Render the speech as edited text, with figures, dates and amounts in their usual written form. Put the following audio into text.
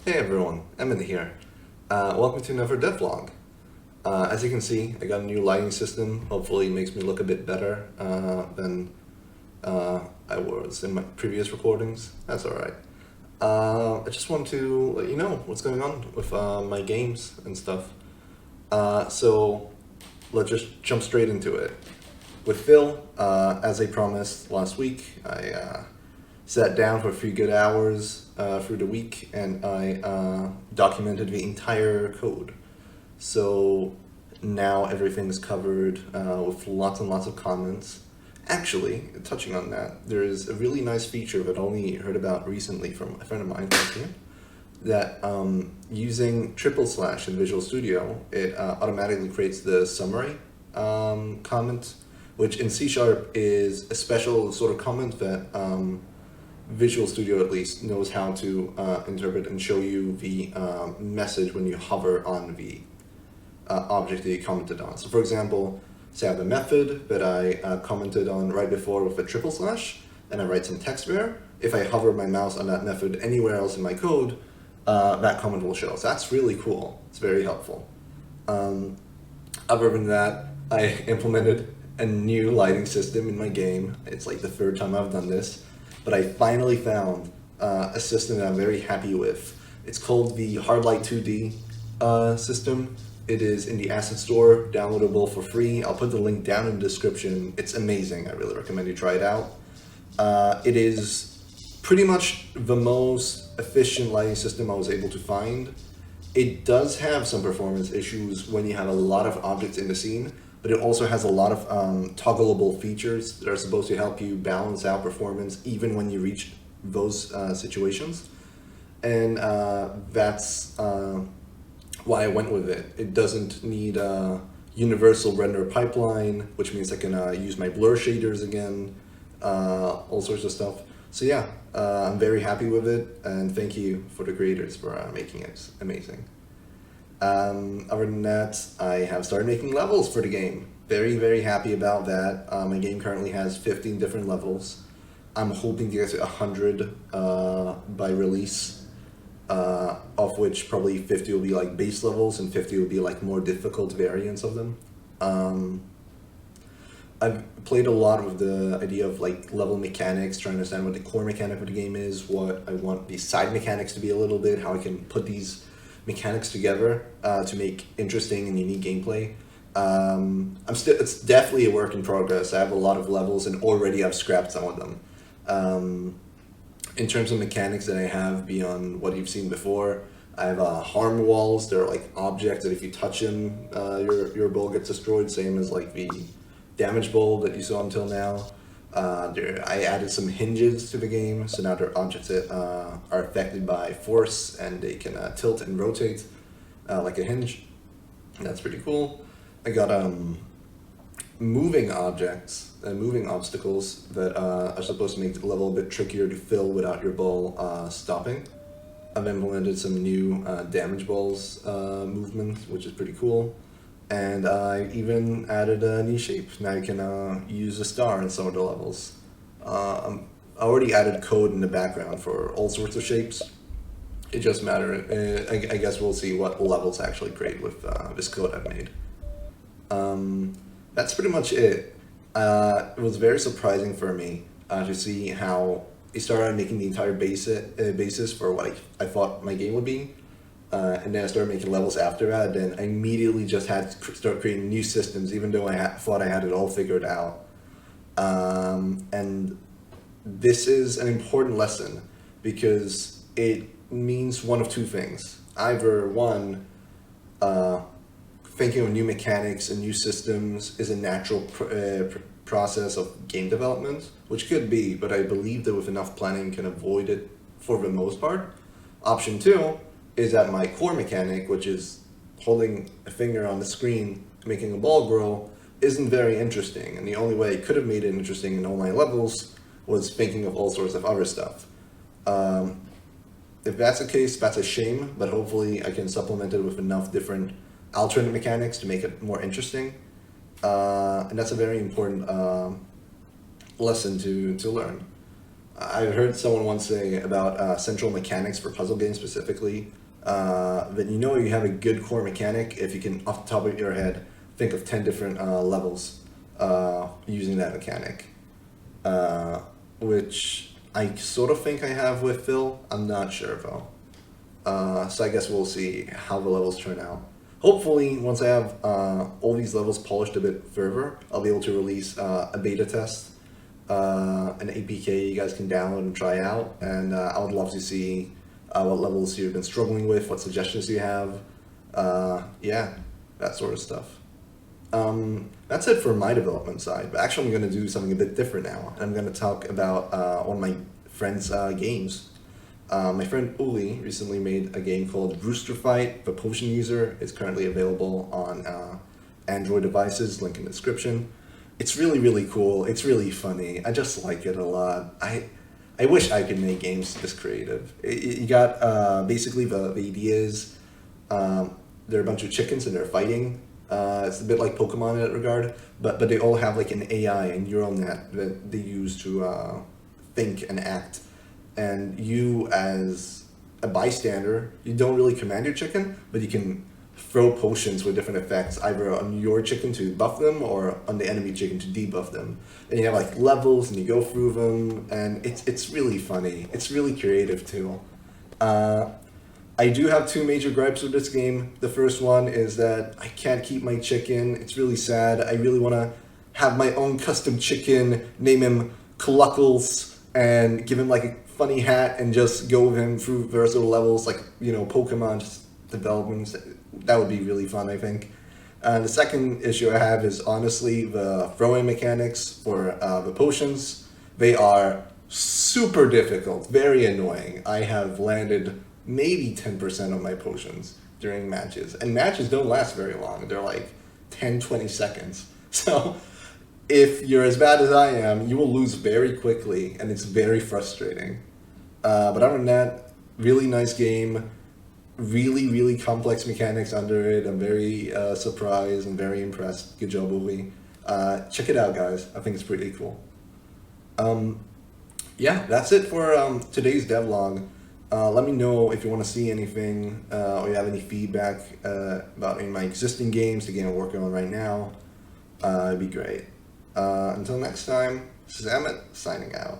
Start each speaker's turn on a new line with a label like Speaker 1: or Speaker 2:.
Speaker 1: Hey everyone, Emmett here. Welcome to another devlog. As you can see, I got a new lighting system. Hopefully it makes me look a bit better than I was in my previous recordings. That's alright. I just want to let you know what's going on with my games and stuff. So let's just jump straight into it. With Phil, as I promised last week, I sat down for a few good hours through the week and I documented the entire code. So now everything's covered with lots and lots of comments. Actually, touching on that, there is a really nice feature that I only heard about recently from a friend of mine that using / in Visual Studio, it automatically creates the summary comment, which in C# is a special sort of comment that Visual Studio at least knows how to interpret and show you the message when you hover on the object that you commented on. So for example, say I have a method that I commented on right before with a / and I write some text there. If I hover my mouse on that method anywhere else in my code, that comment will show. So that's really cool. It's very helpful. Other than that, I implemented a new lighting system in my game. It's like the third time I've done this. But I finally found a system that I'm very happy with. It's called the Hardlight 2D system. It is in the Asset Store, downloadable for free. I'll put the link down in the description. It's amazing. I really recommend you try it out. It is pretty much the most efficient lighting system I was able to find. It does have some performance issues when you have a lot of objects in the scene, but it also has a lot of toggleable features that are supposed to help you balance out performance even when you reach those situations. And that's why I went with it. It doesn't need a universal render pipeline, which means I can use my blur shaders again, all sorts of stuff. So yeah, I'm very happy with it, and thank you for the creators for making it amazing. Other than that, I have started making levels for the game. Very, very happy about that. My game currently has 15 different levels. I'm hoping to get to 100 by release, of which probably 50 will be like base levels and 50 will be like more difficult variants of them. I've played a lot with the idea of like level mechanics, trying to understand what the core mechanic of the game is, what I want the side mechanics to be a little bit, how I can put these mechanics together to make interesting and unique gameplay. It's definitely a work in progress. I have a lot of levels and already I've scrapped some of them. In terms of mechanics that I have beyond what you've seen before, I have harm walls. They're like objects that if you touch them, your ball gets destroyed, same as like the damage ball that you saw until now. I added some hinges to the game, so now they're objects that are affected by force and they can tilt and rotate like a hinge. That's pretty cool. I got moving objects and moving obstacles that are supposed to make the level a bit trickier to fill without your ball stopping. I've implemented some new damage balls movement, which is pretty cool. And I even added a new shape. Now you can use a star in some of the levels. I already added code in the background for all sorts of shapes. It just matters. I guess we'll see what levels actually create with this code I've made. That's pretty much it. It was very surprising for me to see how I started making the entire basis for what I thought my game would be. And then I started making levels after that, and I immediately just had to start creating new systems, even though I thought I had it all figured out. And this is an important lesson because it means one of two things. Either one, thinking of new mechanics and new systems is a natural process of game development, which could be, but I believe that with enough planning can avoid it for the most part. Option two is that my core mechanic, which is holding a finger on the screen, making a ball grow, isn't very interesting. And the only way I could have made it interesting in all my levels was thinking of all sorts of other stuff. If that's the case, that's a shame, but hopefully I can supplement it with enough different alternate mechanics to make it more interesting. And that's a very important lesson to learn. I've heard someone once say about central mechanics for puzzle games specifically, that you know you have a good core mechanic if you can, off the top of your head, think of 10 different levels using that mechanic. Which I sort of think I have with Phil. I'm not sure though. So I guess we'll see how the levels turn out. Hopefully, once I have all these levels polished a bit further, I'll be able to release a beta test, an APK you guys can download and try out. And I would love to see what levels you've been struggling with, what suggestions you have. Yeah, that sort of stuff. That's it for my development side, but actually I'm going to do something a bit different now. I'm going to talk about one of my friend's games. My friend Uli recently made a game called Rooster Fight. Propulsion user is currently available on Android devices, link in the description. It's really, really cool. It's really funny. I just like it a lot. I wish I could make games this creative. You got basically the idea is there are a bunch of chickens and they're fighting. It's a bit like Pokemon in that regard, but they all have like an AI, a neural net that they use to think and act. And you, as a bystander, you don't really command your chicken, but you can throw potions with different effects, either on your chicken to buff them or on the enemy chicken to debuff them. And you have like levels, and you go through them, and it's really funny. It's really creative too. I do have two major gripes with this game. The first one is that I can't keep my chicken. It's really sad. I really want to have my own custom chicken, name him Cluckles, and give him like a funny hat and just go with him through versatile levels like, you know, Pokemon developments. That would be really fun, I think. The second issue I have is honestly the throwing mechanics for the potions. They are super difficult, very annoying. I have landed maybe 10% of my potions during matches. And matches don't last very long. They're like 10, 20 seconds. So if you're as bad as I am, you will lose very quickly, and it's very frustrating. But other than that, really nice game. Really, really complex mechanics under it. I'm very surprised and very impressed. Good job, Uli. Check it out, guys. I think it's pretty cool. Yeah, that's it for today's devlog. Let me know if you want to see anything or you have any feedback about any of my existing games, the game I'm working on right now. It'd be great. Until next time, this is Emmet signing out.